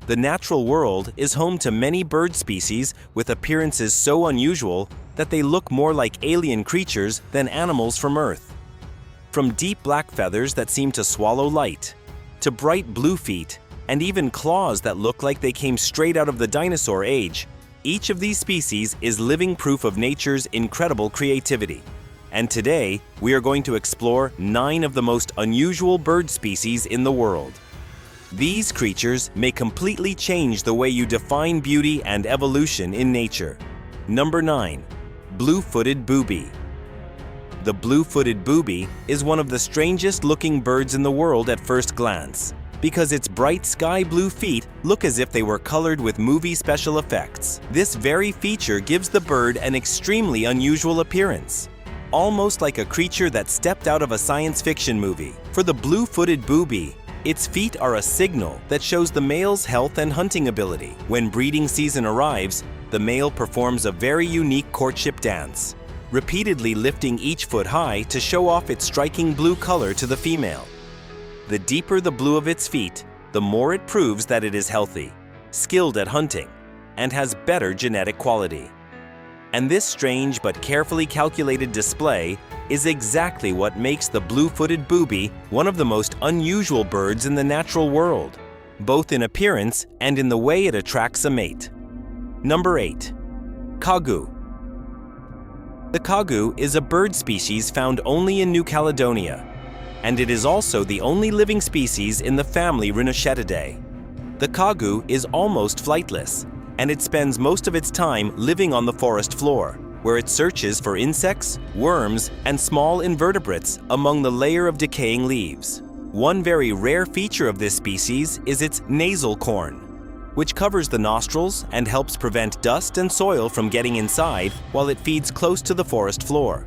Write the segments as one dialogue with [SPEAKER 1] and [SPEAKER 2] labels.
[SPEAKER 1] The natural world is home to many bird species with appearances so unusual that they look more like alien creatures than animals from Earth. From deep black feathers that seem to swallow light, to bright blue feet, and even claws that look like they came straight out of the dinosaur age, each of these species is living proof of nature's incredible creativity. And today, we are going to explore 9 of the most unusual bird species in the world. These creatures may completely change the way you define beauty and evolution in nature. Number 9. Blue Footed Booby. The Blue Footed Booby is one of the strangest looking birds in the world at first glance, because its bright sky blue feet look as if they were colored with movie special effects. This very feature gives the bird an extremely unusual appearance, almost like a creature that stepped out of a science fiction movie. For the Blue Footed Booby, its feet are a signal that shows the male's health and hunting ability. When breeding season arrives, the male performs a very unique courtship dance, repeatedly lifting each foot high to show off its striking blue color to the female. The deeper the blue of its feet, the more it proves that it is healthy, skilled at hunting, and has better genetic quality. And this strange but carefully calculated display is exactly what makes the blue-footed booby one of the most unusual birds in the natural world, both in appearance and in the way it attracts a mate. Number 8. Kagu. The kagu is a bird species found only in New Caledonia, and it is also the only living species in the family Rhinochettidae. The kagu is almost flightless, and it spends most of its time living on the forest floor, where it searches for insects, worms, and small invertebrates among the layer of decaying leaves. One very rare feature of this species is its nasal corn, which covers the nostrils and helps prevent dust and soil from getting inside while it feeds close to the forest floor.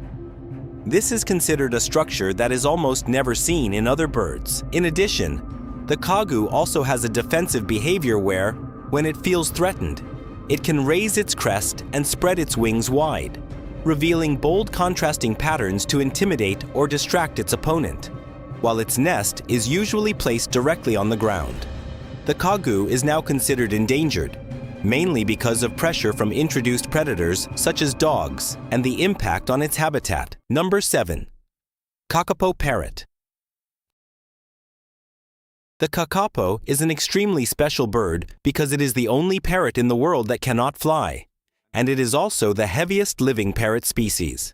[SPEAKER 1] This is considered a structure that is almost never seen in other birds. In addition, the kagu also has a defensive behavior where, when it feels threatened, it can raise its crest and spread its wings wide, revealing bold contrasting patterns to intimidate or distract its opponent, while its nest is usually placed directly on the ground. The kagu is now considered endangered, mainly because of pressure from introduced predators such as dogs and the impact on its habitat. Number 7. Kakapo parrot. The kakapo is an extremely special bird because it is the only parrot in the world that cannot fly, and it is also the heaviest living parrot species.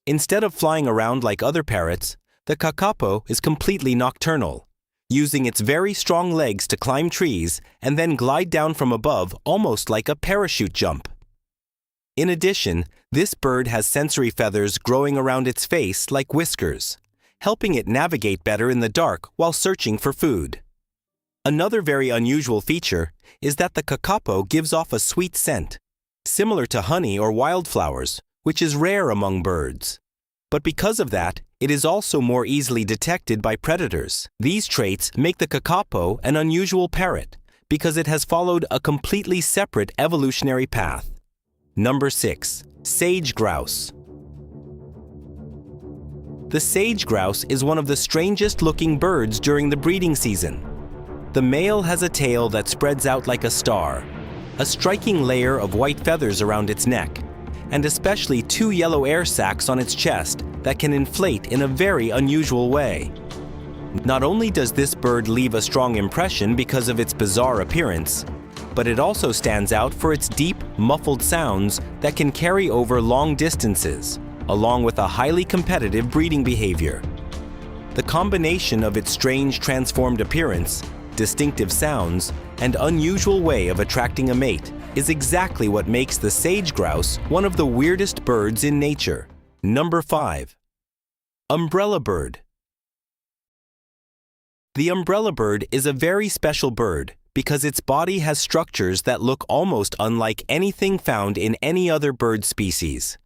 [SPEAKER 1] Instead of flying around like other parrots, the kakapo is completely nocturnal, using its very strong legs to climb trees and then glide down from above almost like a parachute jump. In addition, this bird has sensory feathers growing around its face like whiskers, helping it navigate better in the dark while searching for food. Another very unusual feature is that the kakapo gives off a sweet scent, similar to honey or wildflowers, which is rare among birds. But because of that, it is also more easily detected by predators. These traits make the kakapo an unusual parrot because it has followed a completely separate evolutionary path. Number 6. Sage grouse. The sage grouse is one of the strangest looking birds during the breeding season. The male has a tail that spreads out like a star, a striking layer of white feathers around its neck, and especially 2 yellow air sacs on its chest that can inflate in a very unusual way. Not only does this bird leave a strong impression because of its bizarre appearance, but it also stands out for its deep, muffled sounds that can carry over long distances, along with a highly competitive breeding behavior. The combination of its strange transformed appearance, distinctive sounds, and unusual way of attracting a mate is exactly what makes the sage grouse one of the weirdest birds in nature. Number 5. Umbrella bird. The umbrella bird is a very special bird because its body has structures that look almost unlike anything found in any other bird species.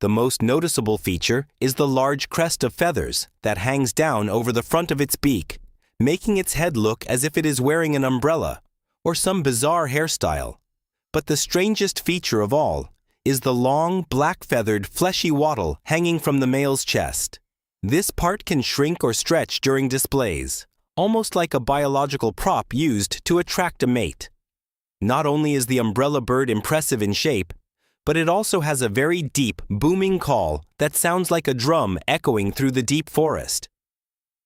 [SPEAKER 1] The most noticeable feature is the large crest of feathers that hangs down over the front of its beak, making its head look as if it is wearing an umbrella or some bizarre hairstyle. But the strangest feature of all is the long, black-feathered, fleshy wattle hanging from the male's chest. This part can shrink or stretch during displays, almost like a biological prop used to attract a mate. Not only is the umbrella bird impressive in shape, but it also has a very deep, booming call that sounds like a drum echoing through the deep forest.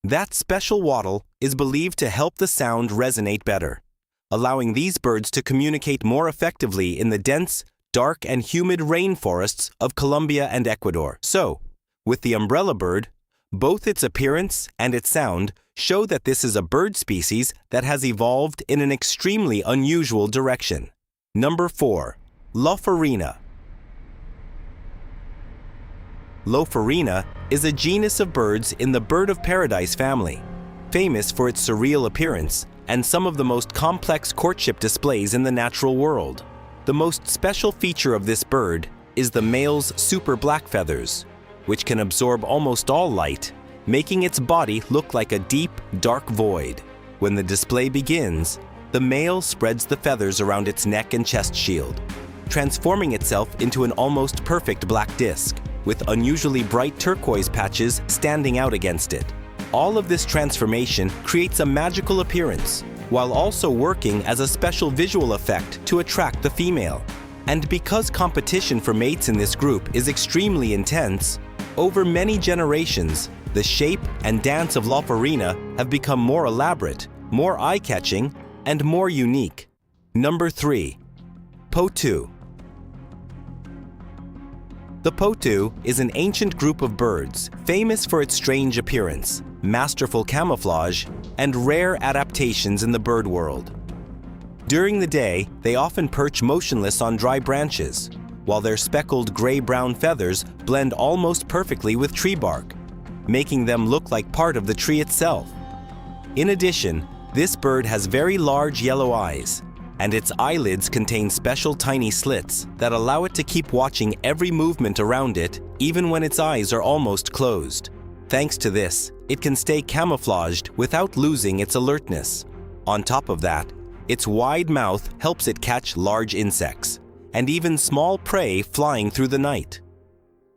[SPEAKER 1] That special wattle is believed to help the sound resonate better, allowing these birds to communicate more effectively in the dense, dark, and humid rainforests of Colombia and Ecuador. So, with the umbrella bird, both its appearance and its sound show that this is a bird species that has evolved in an extremely unusual direction. Number 4. Lofarina. Lofarina is a genus of birds in the bird of paradise family, famous for its surreal appearance and some of the most complex courtship displays in the natural world. The most special feature of this bird is the male's super black feathers, which can absorb almost all light, making its body look like a deep, dark void. When the display begins, the male spreads the feathers around its neck and chest shield, transforming itself into an almost perfect black disc, with unusually bright turquoise patches standing out against it. All of this transformation creates a magical appearance, while also working as a special visual effect to attract the female. And because competition for mates in this group is extremely intense, over many generations, the shape and dance of Lofarina have become more elaborate, more eye-catching, and more unique. Number 3. Potu. The potu is an ancient group of birds famous for its strange appearance, masterful camouflage, and rare adaptations in the bird world. During the day, they often perch motionless on dry branches, while their speckled gray-brown feathers blend almost perfectly with tree bark, making them look like part of the tree itself. In addition, this bird has very large yellow eyes, and its eyelids contain special tiny slits that allow it to keep watching every movement around it even when its eyes are almost closed. Thanks to this, it can stay camouflaged without losing its alertness. On top of that, its wide mouth helps it catch large insects, and even small prey flying through the night.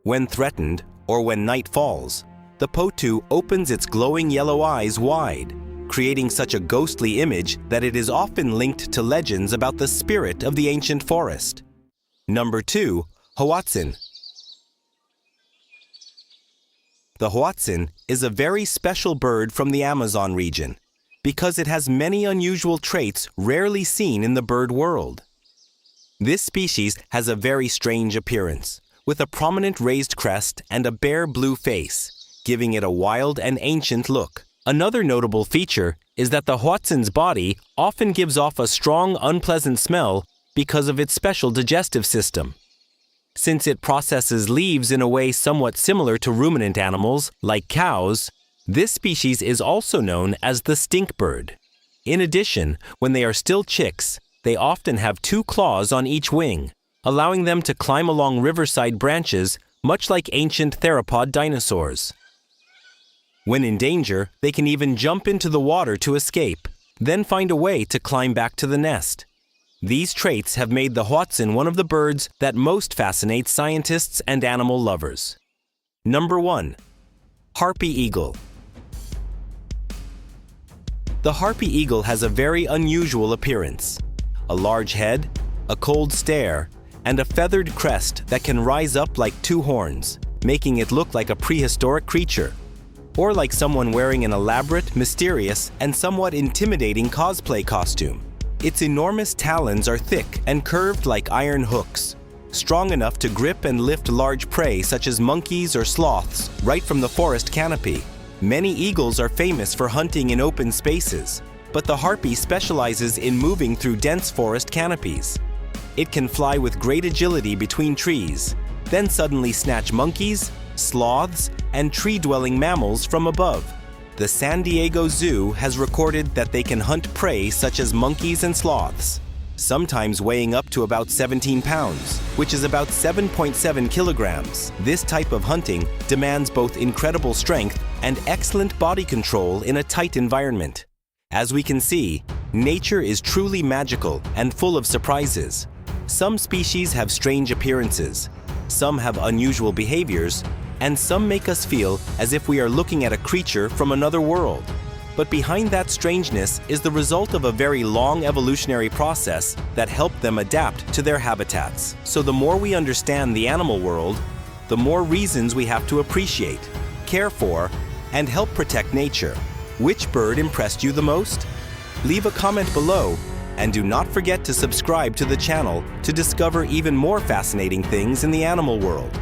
[SPEAKER 1] When threatened, or when night falls, the potu opens its glowing yellow eyes wide, creating such a ghostly image that it is often linked to legends about the spirit of the ancient forest. Number 2. Hoatzin. The Hoatzin is a very special bird from the Amazon region because it has many unusual traits rarely seen in the bird world. This species has a very strange appearance, with a prominent raised crest and a bare blue face, giving it a wild and ancient look. Another notable feature is that the Hoatzin's body often gives off a strong, unpleasant smell because of its special digestive system. Since it processes leaves in a way somewhat similar to ruminant animals, like cows, this species is also known as the stink bird. In addition, when they are still chicks, they often have 2 claws on each wing, allowing them to climb along riverside branches, much like ancient theropod dinosaurs. When in danger, they can even jump into the water to escape, then find a way to climb back to the nest. These traits have made the Hoatzin one of the birds that most fascinate scientists and animal lovers. Number 1. Harpy Eagle. The Harpy Eagle has a very unusual appearance. A large head, a cold stare, and a feathered crest that can rise up like 2 horns, making it look like a prehistoric creature, or like someone wearing an elaborate, mysterious, and somewhat intimidating cosplay costume. Its enormous talons are thick and curved like iron hooks, strong enough to grip and lift large prey such as monkeys or sloths right from the forest canopy. Many eagles are famous for hunting in open spaces, but the harpy specializes in moving through dense forest canopies. It can fly with great agility between trees, then suddenly snatch monkeys, sloths, and tree-dwelling mammals from above. The San Diego Zoo has recorded that they can hunt prey such as monkeys and sloths, sometimes weighing up to about 17 pounds, which is about 7.7 kilograms. This type of hunting demands both incredible strength and excellent body control in a tight environment. As we can see, nature is truly magical and full of surprises. Some species have strange appearances, some have unusual behaviors, and some make us feel as if we are looking at a creature from another world. But behind that strangeness is the result of a very long evolutionary process that helped them adapt to their habitats. So the more we understand the animal world, the more reasons we have to appreciate, care for, and help protect nature. Which bird impressed you the most? Leave a comment below, and do not forget to subscribe to the channel to discover even more fascinating things in the animal world.